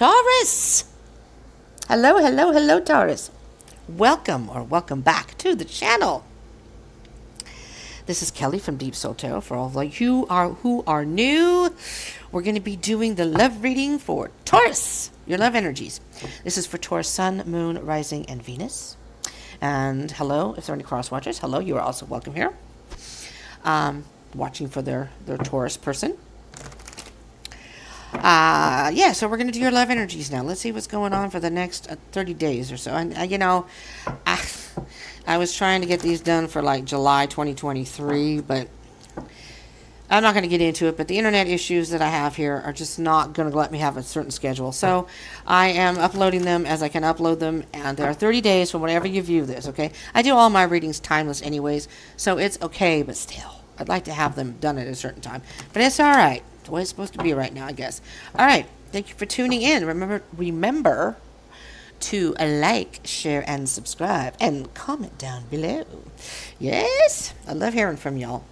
Taurus! Hello, hello, hello, Taurus. Welcome or welcome back to the channel. This is Kelly from Deep Soul Tarot. For all of you who are new, we're going to be doing the love reading for Taurus, your love energies. This is for Taurus, Sun, Moon, Rising, and Venus. And hello, if there are any cross watchers, hello, you are also welcome here. Watching for their Taurus person. So we're going to do your love energies now. Let's see what's going on for the next 30 days or so. And, I was trying to get these done for like July 2023, but I'm not going to get into it. But the internet issues that I have here are just not going to let me have a certain schedule. So I am uploading them as I can upload them. And there are 30 days from whenever you view this, okay? I do all my readings timeless anyways, so it's okay, but still. I'd like to have them done at a certain time. But it's all right. It's the way it's supposed to be right now, I guess. All right. Thank you for tuning in. Remember to like, share, and subscribe. And comment down below. Yes? I love hearing from y'all.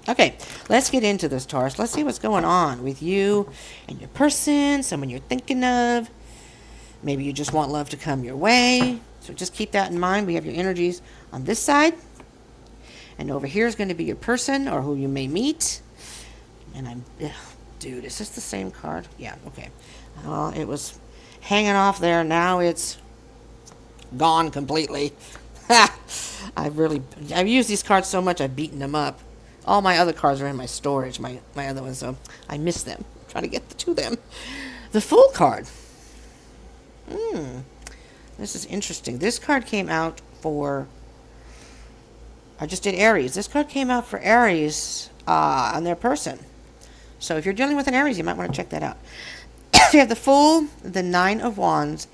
Okay. Let's get into this, Taurus. Let's see what's going on with you and your person, someone you're thinking of. Maybe you just want love to come your way. So just keep that in mind. We have your energies on this side. And over here is going to be your person or who you may meet. And dude, is this the same card? Yeah, okay. It was hanging off there. Now it's gone completely. I've used these cards so much I've beaten them up. All my other cards are in my storage, my other ones, so I miss them. I'm trying to get to them. The Fool card. This is interesting. This card came out for... I just did Aries. This card came out for Aries on their person. So if you're dealing with an Aries, you might want to check that out. You have the Fool, the Nine of Wands.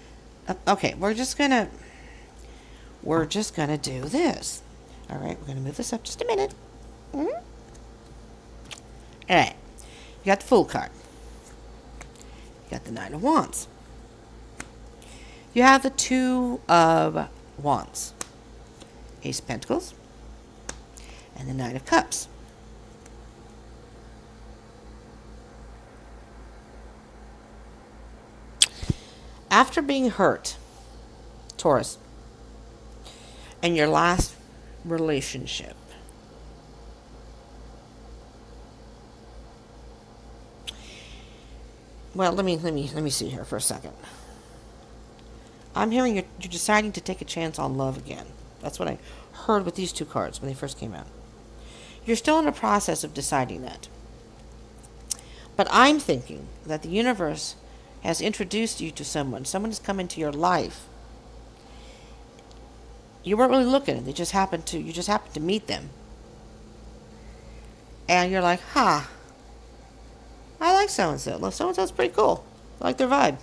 Okay, we're just gonna do this. All right, we're gonna move this up just a minute. All right, you got the Fool card. You got the Nine of Wands. You have the Two of Wands, Ace of Pentacles, and the Nine of Cups. After being hurt, Taurus, in your last relationship, well, let me see here for a second. I'm hearing you're deciding to take a chance on love again. That's what I heard with these two cards when they first came out. You're still in the process of deciding that. But I'm thinking that the universe has introduced you to someone. Someone has come into your life. You weren't really looking. You just happened to meet them. And you're like, I like so-and-so. So-and-so's pretty cool. I like their vibe.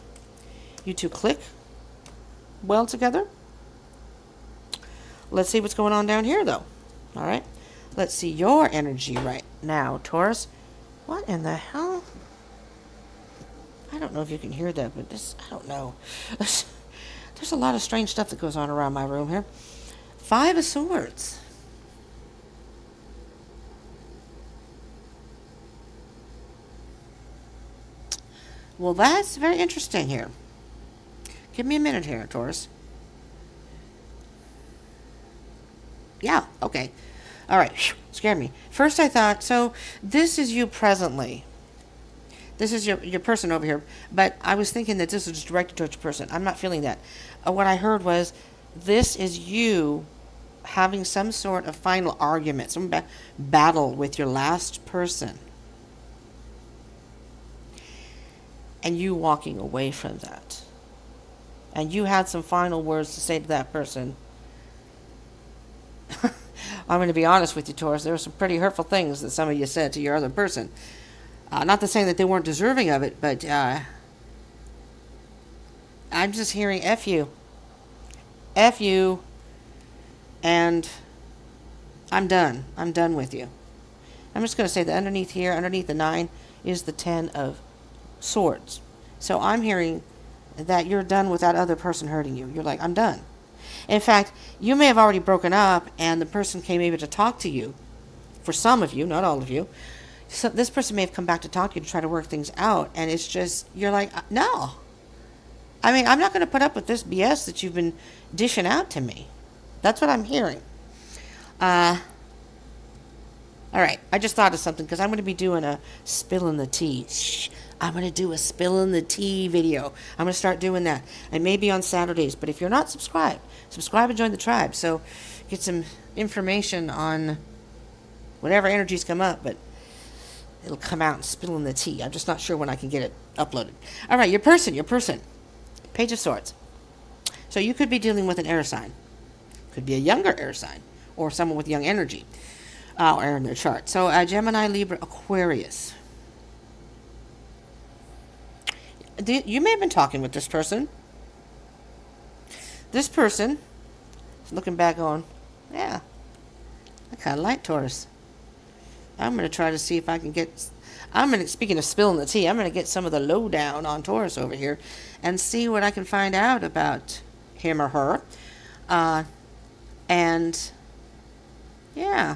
You two click well together. Let's see what's going on down here, though. All right. Let's see your energy right now, Taurus. What in the hell? I don't know if you can hear that, but I don't know. There's a lot of strange stuff that goes on around my room here. Five of Swords. Well, that's very interesting here. Give me a minute here, Taurus. Yeah, okay. All right, scared me. First I thought, so this is you presently. This is your person over here. But I was thinking that this was directed towards your person. I'm not feeling that. What I heard was, this is you having some sort of final argument, some battle with your last person. And you walking away from that. And you had some final words to say to that person. I'm going to be honest with you, Taurus. There were some pretty hurtful things that some of you said to your other person. Not to say that they weren't deserving of it, but I'm just hearing F you. F you. And I'm done. I'm done with you. I'm just going to say that underneath here, underneath the 9, is the 10 of Swords. So I'm hearing that you're done with that other person hurting you. You're like, I'm done. In fact, you may have already broken up and the person came maybe to talk to you. For some of you, not all of you. So this person may have come back to talk to you to try to work things out. And it's just, you're like, no. I mean, I'm not going to put up with this BS that you've been dishing out to me. That's what I'm hearing. All right, I just thought of something because I'm going to be doing a spilling the tea. Shh. I'm going to do a spilling the tea video. I'm going to start doing that. And maybe on Saturdays. But if you're not subscribed, subscribe and join the tribe. So get some information on whatever energies come up. But it'll come out and spilling the tea. I'm just not sure when I can get it uploaded. All right, your person. Page of Swords. So you could be dealing with an air sign. Could be a younger air sign. Or someone with young energy. Or in their chart. So Gemini, Libra, Aquarius. You may have been talking with this person. This person is looking back on, yeah, I kind of like Taurus. I'm going to try to see if I can get, speaking of spilling the tea, I'm going to get some of the lowdown on Taurus over here and see what I can find out about him or her. And, yeah,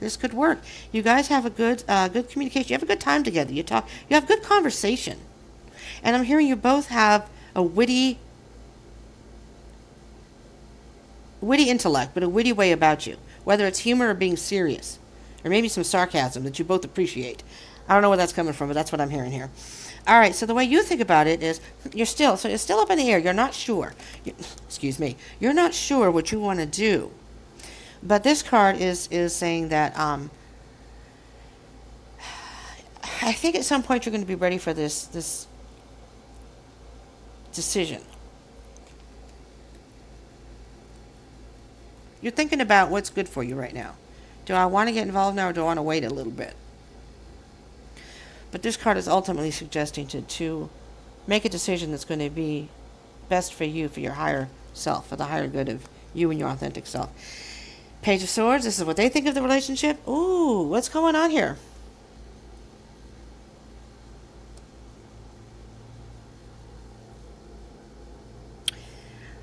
this could work. You guys have a good communication. You have a good time together. You have good conversation. And I'm hearing you both have a witty intellect, but a witty way about you. Whether it's humor or being serious. Or maybe some sarcasm that you both appreciate. I don't know where that's coming from, but that's what I'm hearing here. All right, so the way you think about it is, you're still up in the air. You're not sure. You're not sure what you want to do. But this card is saying that I think at some point you're going to be ready for this decision. You're thinking about what's good for you right now. Do I want to get involved now, or do I want to wait a little bit? But this card is ultimately suggesting to make a decision that's going to be best for you, for your higher self, for the higher good of you and your authentic self. Page of Swords, this is what they think of the relationship. Ooh, what's going on here?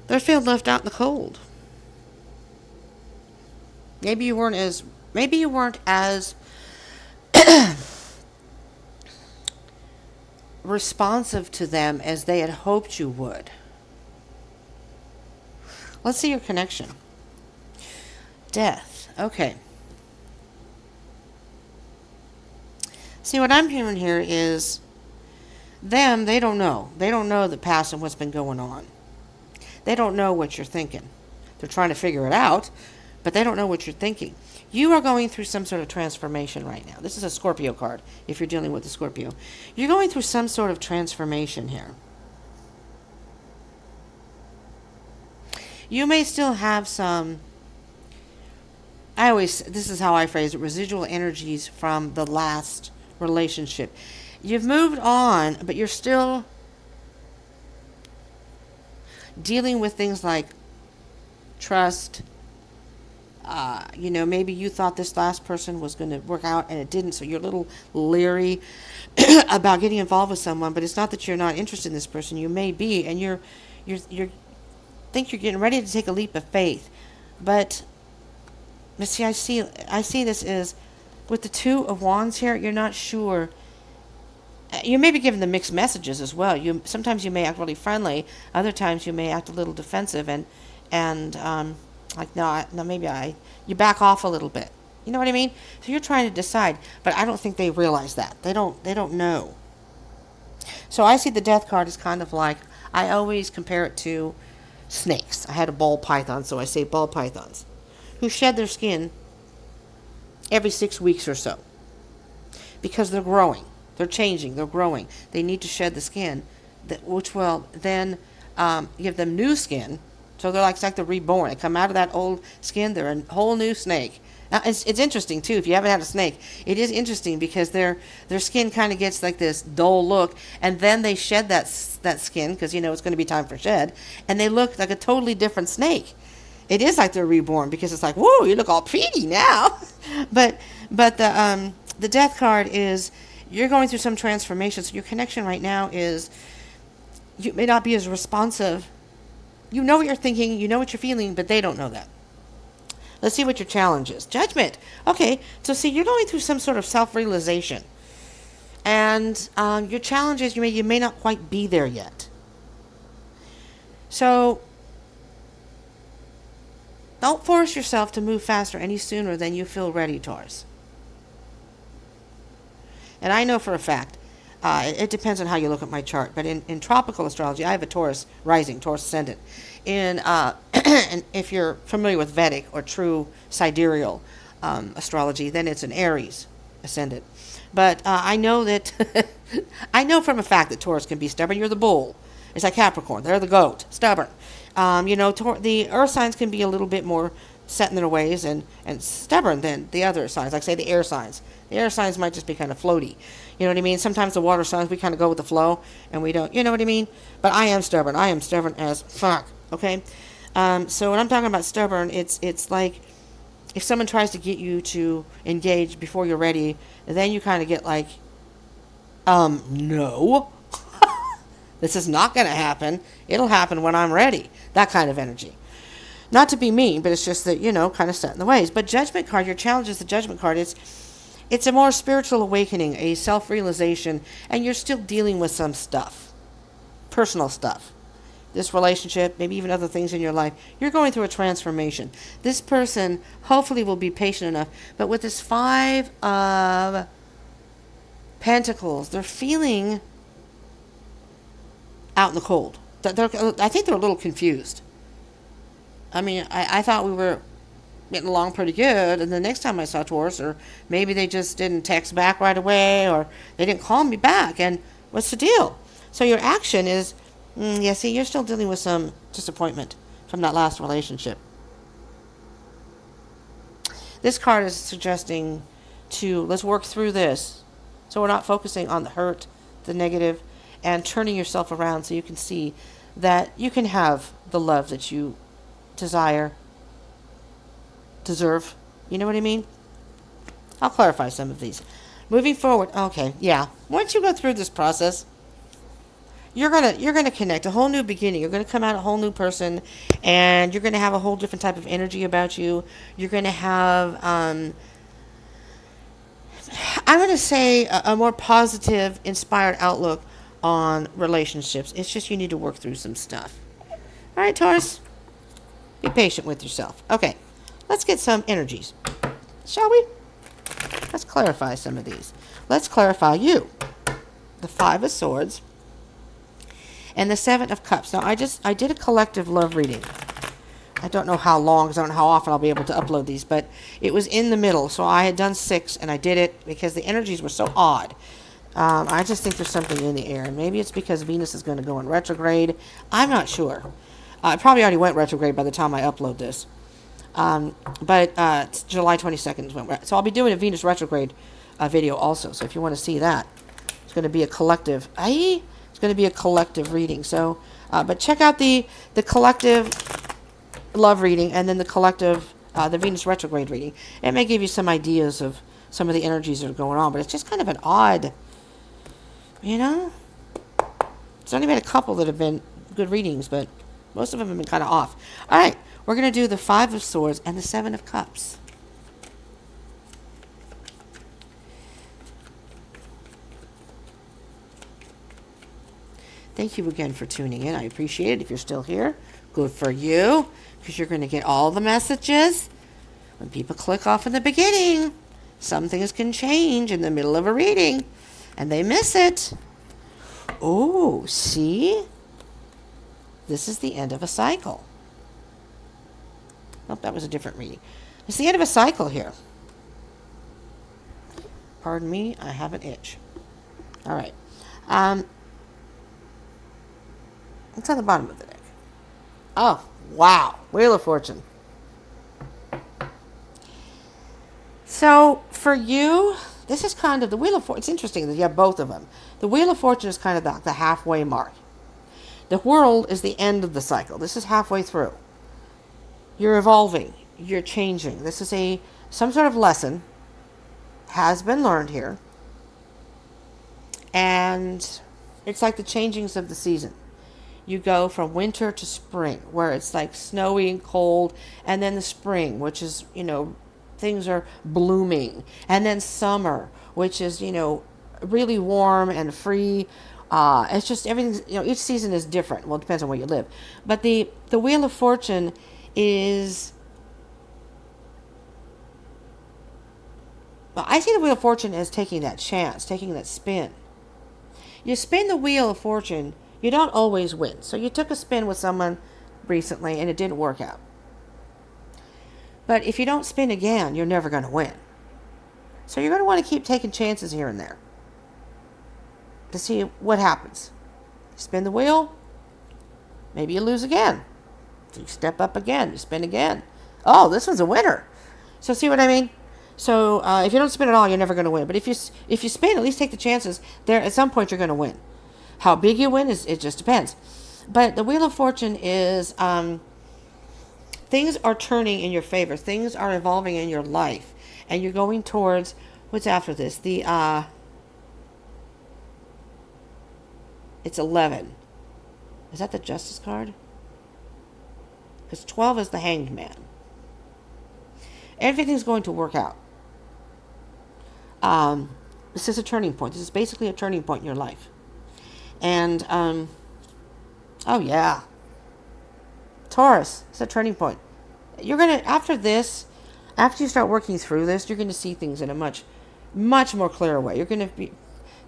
They're feeling left out in the cold. Maybe you weren't as responsive to them as they had hoped you would. Let's see your connection. Death. Okay. See, what I'm hearing here is they don't know. They don't know the past and what's been going on. They don't know what you're thinking. They're trying to figure it out, but they don't know what you're thinking. You are going through some sort of transformation right now. This is a Scorpio card, if you're dealing with a Scorpio. You're going through some sort of transformation here. You may still have some, this is how I phrase it, residual energies from the last relationship. You've moved on, but you're still dealing with things like trust. Maybe you thought this last person was going to work out and it didn't, so you're a little leery about getting involved with someone. But it's not that you're not interested in this person. You may be, and you think you're getting ready to take a leap of faith. But see, I see this as with the Two of Wands here. You're not sure. You may be given the mixed messages as well. Sometimes you may act really friendly. Other times you may act a little defensive and you back off a little bit. You know what I mean? So you're trying to decide, but I don't think they realize that. They don't know. So I see the Death card as kind of like, I always compare it to snakes. I had a ball python, so I say ball pythons, who shed their skin every 6 weeks or so because they're growing. They're changing. They're growing. They need to shed the skin, which will then give them new skin. So it's like they're reborn. They come out of that old skin. They're a whole new snake. Now, it's interesting, too. If you haven't had a snake, it is interesting because their skin kind of gets like this dull look. And then they shed that skin because, it's going to be time for shed. And they look like a totally different snake. It is like they're reborn because it's like, whoa, you look all pretty now. but the Death card is, you're going through some transformation. So your connection right now is, you may not be as responsive. You know what you're thinking, you know what you're feeling, but they don't know that. Let's see what your challenge is. Judgment. Okay, so see, you're going through some sort of self-realization. And your challenge is you may not quite be there yet. So don't force yourself to move faster any sooner than you feel ready, Taurus. And I know for a fact, it depends on how you look at my chart, but in tropical astrology, I have a Taurus rising, Taurus ascendant. And if you're familiar with Vedic or true sidereal astrology, then it's an Aries ascendant. But I know that, I know from a fact that Taurus can be stubborn. You're the bull. It's like Capricorn. They're the goat, stubborn. The earth signs can be a little bit more set in their ways and stubborn than the other signs, like say the air signs. The air signs might just be kind of floaty. You know what I mean? Sometimes the water signs, we kind of go with the flow and we don't, you know what I mean? But I am stubborn. I am stubborn as fuck, okay? So when I'm talking about stubborn, it's like if someone tries to get you to engage before you're ready, then you kind of get like, no. This is not going to happen. It'll happen when I'm ready. That kind of energy. Not to be mean, but it's just that, kind of set in the ways. But Judgment card, your challenge is the Judgment card. It's a more spiritual awakening, a self-realization, and you're still dealing with some stuff. Personal stuff. This relationship, maybe even other things in your life. You're going through a transformation. This person hopefully will be patient enough. But with this 5 of Pentacles, they're feeling out in the cold. I think they're a little confused. I mean, I thought we were getting along pretty good, and the next time I saw Taurus, or maybe they just didn't text back right away, or they didn't call me back, and what's the deal? So your action is, you're still dealing with some disappointment from that last relationship. This card is suggesting let's work through this, so we're not focusing on the hurt, the negative, and turning yourself around so you can see that you can have the love that you deserve. You know what I mean? I'll clarify some of these. Moving forward, okay, yeah. Once you go through this process, you're gonna connect a whole new beginning. You're gonna come out a whole new person, and you're gonna have a whole different type of energy about you. You're gonna have, I'm gonna say a more positive, inspired outlook on relationships. It's just you need to work through some stuff. All right, Taurus, be patient with yourself. Okay, let's get some energies, shall we? Let's clarify some of these. Let's clarify you. The 5 of Swords and the 7 of Cups. Now, I did a collective love reading. I don't know how long, because I don't know how often I'll be able to upload these, but it was in the middle. So I had done 6, and I did it because the energies were so odd. I just think there's something in the air. Maybe it's because Venus is going to go in retrograde. I'm not sure. It probably already went retrograde by the time I upload this. But it's July 22nd. So I'll be doing a Venus retrograde video also. So if you want to see that, it's going to be a collective. It's going to be a collective reading. So, but check out the collective love reading and then the collective, the Venus retrograde reading. It may give you some ideas of some of the energies that are going on, but it's just kind of an odd, It's only been a couple that have been good readings, but most of them have been kind of off. All right, we're going to do the 5 of Swords and the 7 of Cups. Thank you again for tuning in. I appreciate it. If you're still here, good for you, because you're going to get all the messages. When people click off in the beginning, some things can change in the middle of a reading, and they miss it. Oh, see? This is the end of a cycle. Nope, that was a different reading. It's the end of a cycle here. Pardon me, I have an itch. All right. What's on the bottom of the deck? Oh, wow. Wheel of Fortune. So, for you, this is kind of the Wheel of Fortune. It's interesting that you have both of them. The Wheel of Fortune is kind of the halfway mark. The World is the end of the cycle. This is halfway through. You're evolving. You're changing. This is some sort of lesson has been learned here. And it's like the changings of the season. You go from winter to spring, where it's like snowy and cold, and then the spring, which is, things are blooming, and then summer, which is, really warm and free, It's just everything's, each season is different. Well, it depends on where you live. But the Wheel of Fortune is, well, I see the Wheel of Fortune as taking that chance, taking that spin. You spin the Wheel of Fortune, you don't always win. So you took a spin with someone recently and it didn't work out. But if you don't spin again, you're never going to win. So you're going to want to keep taking chances here and there to see what happens. Spin the wheel, maybe you lose again. So you step up again, you spin again. Oh, this one's a winner. So see what I mean? So if you don't spin at all, you're never going to win. But if you spin, at least take the chances. There, at some point, you're going to win. How big you win it just depends. But the Wheel of Fortune is things are turning in your favor. Things are evolving in your life, and you're going towards what's after this. It's 11. Is that the Justice card? Because 12 is the Hanged Man. Everything's going to work out. This is a turning point. This is basically a turning point in your life. And, oh yeah. Taurus, it's a turning point. You're going to, after you start working through this, you're going to see things in a much, much more clear way.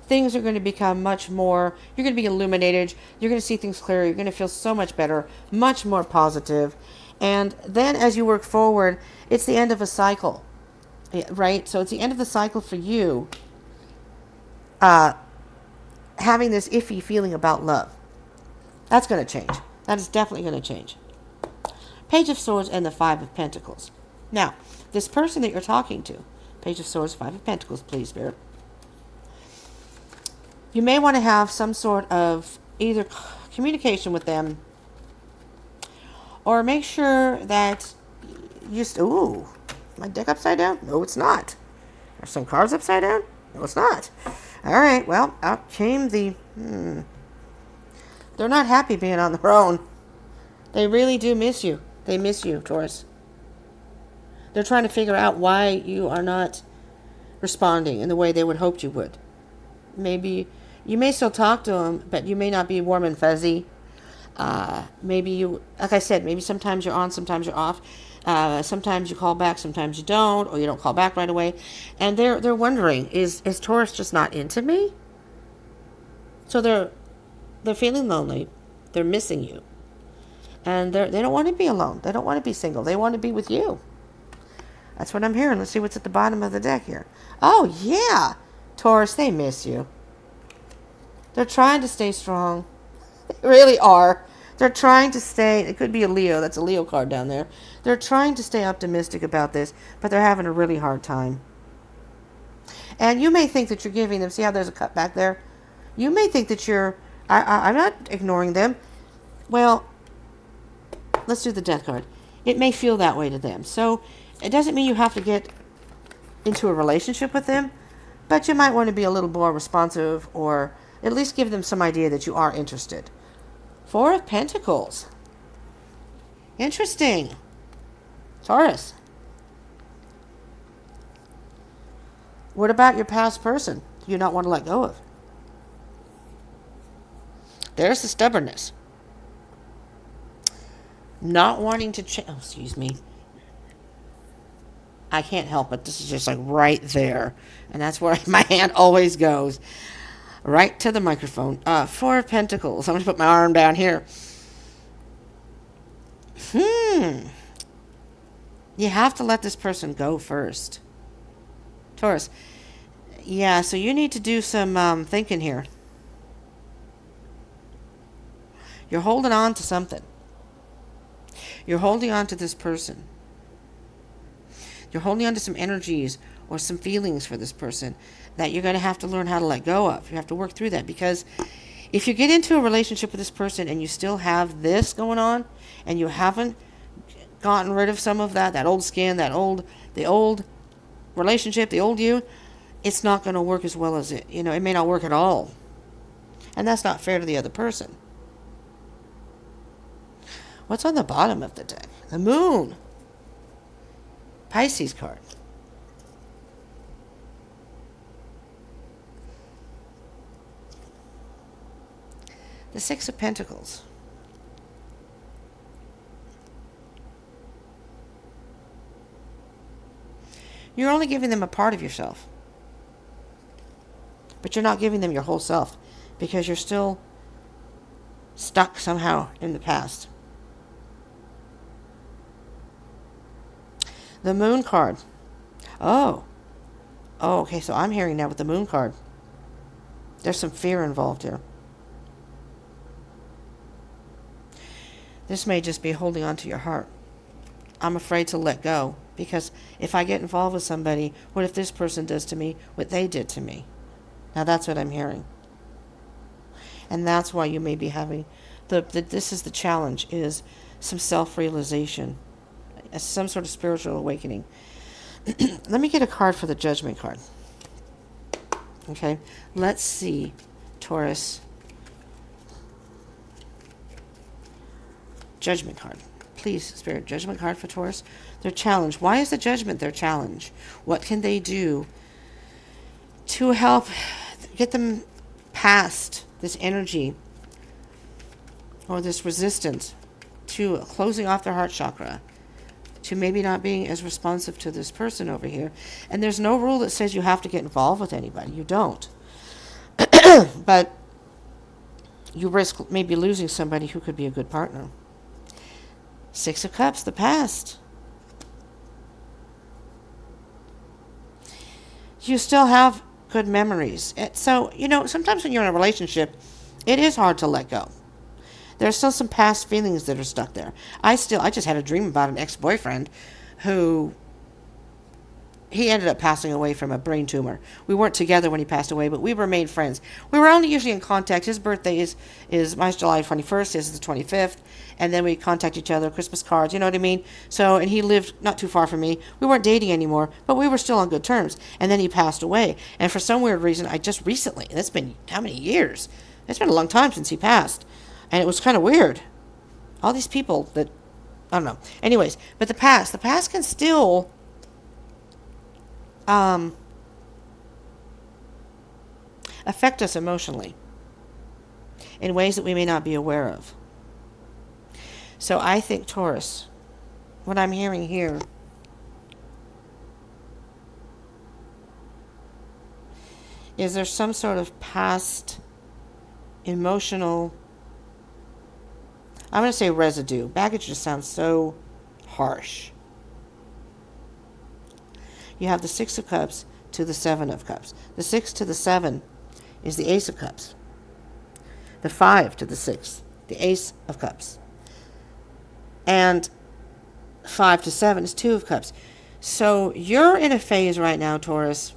Things are going to become much more, you're going to be illuminated. You're going to see things clearer. You're going to feel so much better, much more positive. And then as you work forward, it's the end of a cycle, right? So it's the end of the cycle for you, having this iffy feeling about love. That's going to change. That is definitely going to change. Page of Swords and the Five of Pentacles. Now, this person that you're talking to, Page of Swords, Five of Pentacles, please, Spirit. You may want to have some sort of either communication with them, or make sure that ooh, my deck upside down? No, it's not. Are some cards upside down? No, it's not. All right, well, out came the, They're not happy being on their own. They really do miss you. They miss you, Taurus. They're trying to figure out why you are not responding in the way they would hoped you would. Maybe you may still talk to them, but you may not be warm and fuzzy. Maybe you, like I said, maybe sometimes you're on, sometimes you're off. Sometimes you call back, sometimes you don't, or you don't call back right away. And they're wondering, is Taurus just not into me? So they're feeling lonely. They're missing you. And they don't want to be alone. They don't want to be single. They want to be with you. That's what I'm hearing. Let's see what's at the bottom of the deck here. Oh, yeah. Taurus, they miss you. They're trying to stay strong. They really are. They're trying to stay. It could be a Leo. That's a Leo card down there. They're trying to stay optimistic about this, but they're having a really hard time. And you may think that you're giving them. See how there's a cut back there? You may think that you're... I'm not ignoring them. Well, let's do the Death card. It may feel that way to them. So it doesn't mean you have to get into a relationship with them, but you might want to be a little more responsive, or at least give them some idea that you are interested. Four of Pentacles. Interesting. Taurus. What about your past person do you not want to let go of? There's the stubbornness. Not wanting to change. Oh, excuse me. I can't help it. This is just like right there. And that's where my hand always goes. Right to the microphone. Four of Pentacles. I'm going to put my arm down here. You have to let this person go first. Taurus. Yeah, so you need to do some thinking here. You're holding on to something. You're holding on to this person. You're holding on to some energies or some feelings for this person that you're going to have to learn how to let go of. You have to work through that, because if you get into a relationship with this person and you still have this going on and you haven't gotten rid of some of that old skin, the old relationship, the old you, it's not going to work as well as it may not work at all. And that's not fair to the other person. What's on the bottom of the deck? The Moon. Pisces card. The Six of Pentacles. You're only giving them a part of yourself. But you're not giving them your whole self because you're still stuck somehow in the past. The Moon card. Oh, okay, so I'm hearing now with the Moon card. There's some fear involved here. This may just be holding on to your heart. I'm afraid to let go because if I get involved with somebody, what if this person does to me what they did to me? Now that's what I'm hearing. And that's why you may be having, this is the challenge, is some self-realization, some sort of spiritual awakening. Let me get a card for the Judgment card. Okay, let's see, Taurus. Judgment card. Please, Spirit, Judgment card for Taurus. Their challenge. Why is the Judgment their challenge? What can they do to help get them past this energy or this resistance to closing off their heart chakra, to maybe not being as responsive to this person over here? And there's no rule that says you have to get involved with anybody. You don't. But you risk maybe losing somebody who could be a good partner. Six of Cups, the past. You still have good memories. So, sometimes when you're in a relationship, it is hard to let go. There's still some past feelings that are stuck there. I just had a dream about an ex-boyfriend who, he ended up passing away from a brain tumor. We weren't together when he passed away, but we remained friends. We were only usually in contact. His birthday is mine's July 21st, his is the 25th, and then we contact each other, Christmas cards, you know what I mean? So, and he lived not too far from me. We weren't dating anymore, but we were still on good terms. And then he passed away. And for some weird reason, I just recently, and it's been how many years? It's been a long time since he passed. And it was kind of weird. All these people that, I don't know. Anyways, but the past can still affect us emotionally in ways that we may not be aware of. So I think, Taurus, what I'm hearing here is there some sort of past emotional, I'm going to say residue. Baggage just sounds so harsh. You have the Six of Cups to the Seven of Cups. The 6 to the 7 is the Ace of Cups. The 5 to the 6, the Ace of Cups. And 5 to 7 is 2 of Cups. So you're in a phase right now, Taurus.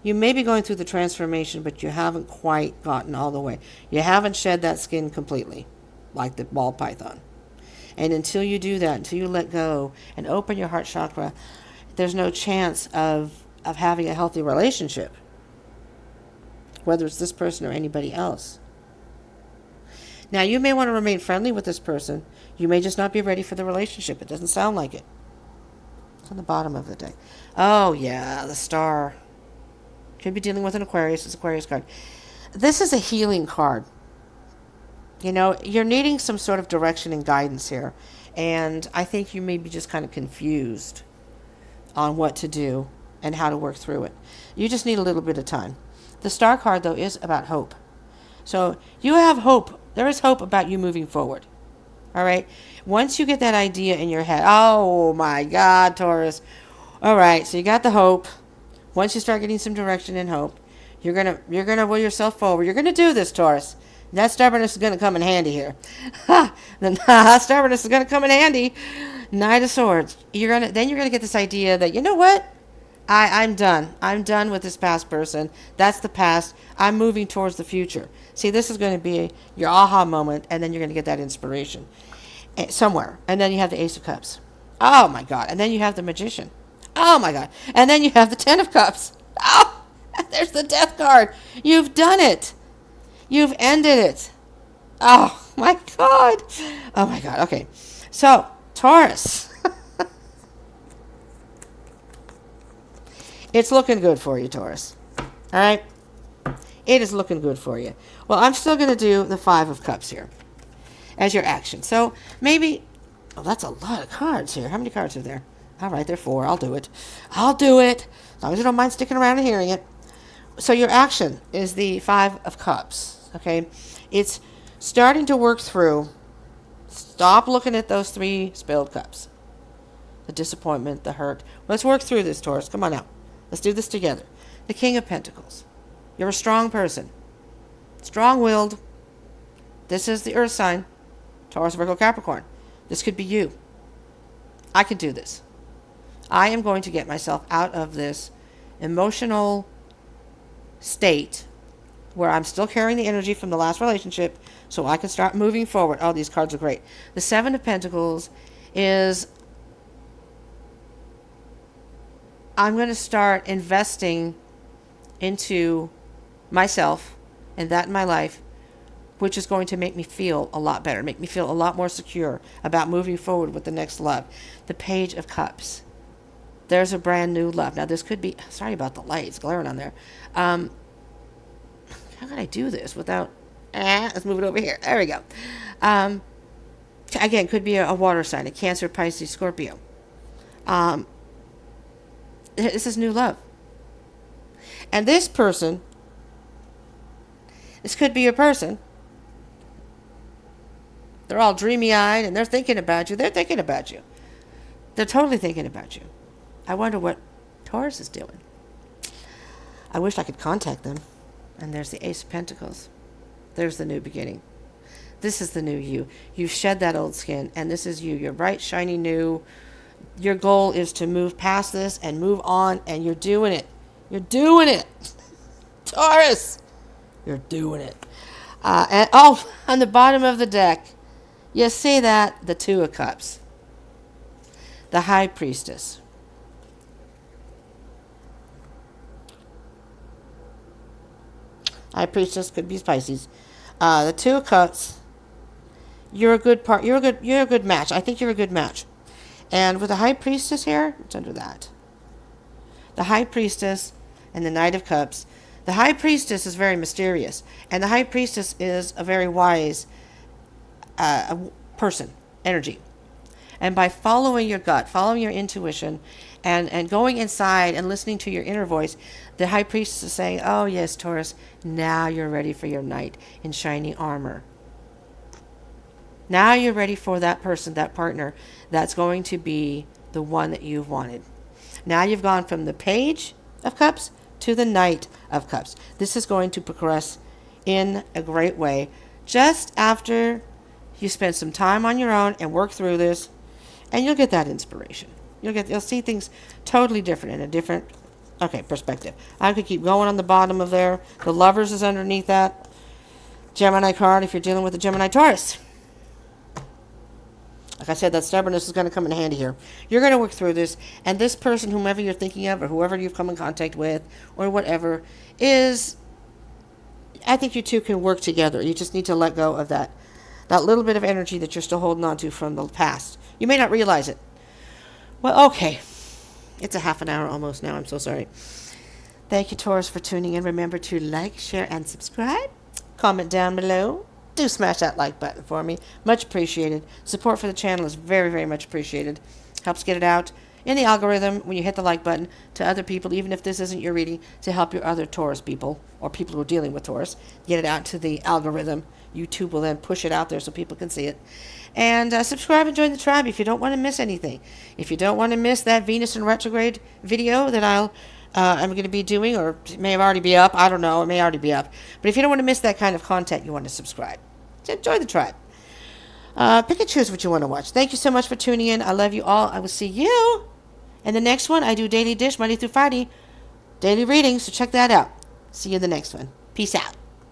You may be going through the transformation, but you haven't quite gotten all the way. You haven't shed that skin completely, like the ball python. And until you do that, until you let go and open your heart chakra, there's no chance of having a healthy relationship, whether it's this person or anybody else. Now, you may want to remain friendly with this person. You may just not be ready for the relationship. It doesn't sound like it. It's on the bottom of the deck. Oh, yeah, the Star. Could be dealing with an Aquarius. It's Aquarius card. This is a healing card. You're needing some sort of direction and guidance here. And I think you may be just kind of confused on what to do and how to work through it. You just need a little bit of time. The Star card, though, is about hope. So you have hope. There is hope about you moving forward. All right? Once you get that idea in your head, oh my God, Taurus. All right, so you got the hope. Once you start getting some direction and hope, you're gonna will yourself forward. You're gonna do this, Taurus. That stubbornness is going to come in handy here. Stubbornness is going to come in handy. Knight of Swords. You're gonna get this idea that, you know what? I'm done. I'm done with this past person. That's the past. I'm moving towards the future. See, this is going to be your aha moment, and then you're going to get that inspiration somewhere. And then you have the Ace of Cups. Oh, my God. And then you have the Magician. Oh, my God. And then you have the Ten of Cups. Oh, there's the Death card. You've done it. You've ended it. Oh, my God. Oh, my God. Okay. So, Taurus. It's looking good for you, Taurus. All right? It is looking good for you. Well, I'm still going to do the Five of Cups here as your action. So maybe, oh, that's a lot of cards here. How many cards are there? All right, there are 4. I'll do it. I'll do it. As long as you don't mind sticking around and hearing it. So your action is the Five of Cups, okay? It's starting to work through. Stop looking at those 3 spilled cups. The disappointment, the hurt. Let's work through this, Taurus. Come on out. Let's do this together. The King of Pentacles. You're a strong person. Strong-willed. This is the Earth sign. Taurus, Virgo, Capricorn. This could be you. I can do this. I am going to get myself out of this emotional state where I'm still carrying the energy from the last relationship so I can start moving forward. Oh, these cards are great. The Seven of Pentacles is I'm going to start investing into myself and that in my life, which is going to make me feel a lot better, make me feel a lot more secure about moving forward with the next love. The Page of Cups. There's a brand new love. Now, this could be, sorry about the light, it's glaring on there. How can I do this without, let's move it over here. There we go. Again, could be a water sign, a Cancer, Pisces, Scorpio. This is new love. And this person, this could be a person. They're all dreamy-eyed and they're thinking about you. They're thinking about you. They're totally thinking about you. I wonder what Taurus is doing. I wish I could contact them. And there's the Ace of Pentacles. There's the new beginning. This is the new you. You've shed that old skin, and this is you. You're bright, shiny, new. Your goal is to move past this and move on, and you're doing it. You're doing it. Taurus, you're doing it. And oh, on the bottom of the deck, you see that? The Two of Cups. The High Priestess. High Priestess could be Pisces. The Two of Cups. You're a good part. You're a good match. I think you're a good match. And with the High Priestess here, it's under that. The High Priestess and the Knight of Cups. The High Priestess is very mysterious, and the High Priestess is a very wise person, energy. And by following your gut, following your intuition, and going inside and listening to your inner voice, the High Priestess is saying, oh yes, Taurus, now you're ready for your knight in shiny armor. Now you're ready for that person, that partner, that's going to be the one that you've wanted. Now you've gone from the Page of Cups to the Knight of Cups. This is going to progress in a great way. Just after you spend some time on your own and work through this, and you'll get that inspiration. You'll see things totally different in a different, perspective. I could keep going on the bottom of there. The Lovers is underneath that Gemini card if you're dealing with a Gemini Taurus. Like I said, that stubbornness is going to come in handy here. You're going to work through this, and this person, whomever you're thinking of, or whoever you've come in contact with, or whatever, is, I think you two can work together. You just need to let go of that little bit of energy that you're still holding on to from the past. You may not realize it. Well, okay. It's a half an hour almost now. I'm so sorry. Thank you, Taurus, for tuning in. Remember to like, share, and subscribe. Comment down below. Do smash that like button for me. Much appreciated. Support for the channel is very, very much appreciated. Helps get it out in the algorithm when you hit the like button to other people, even if this isn't your reading, to help your other Taurus people or people who are dealing with Taurus. Get it out to the algorithm. YouTube will then push it out there so people can see it. And subscribe and join the tribe if you don't want to miss anything. If you don't want to miss that Venus in retrograde video that I'm going to be doing, or it may have already be up. I don't know. It may already be up. But if you don't want to miss that kind of content, you want to subscribe. So join the tribe. Pick and choose what you want to watch. Thank you so much for tuning in. I love you all. I will see you in the next one. I do Daily Dish Monday through Friday. Daily readings, so check that out. See you in the next one. Peace out.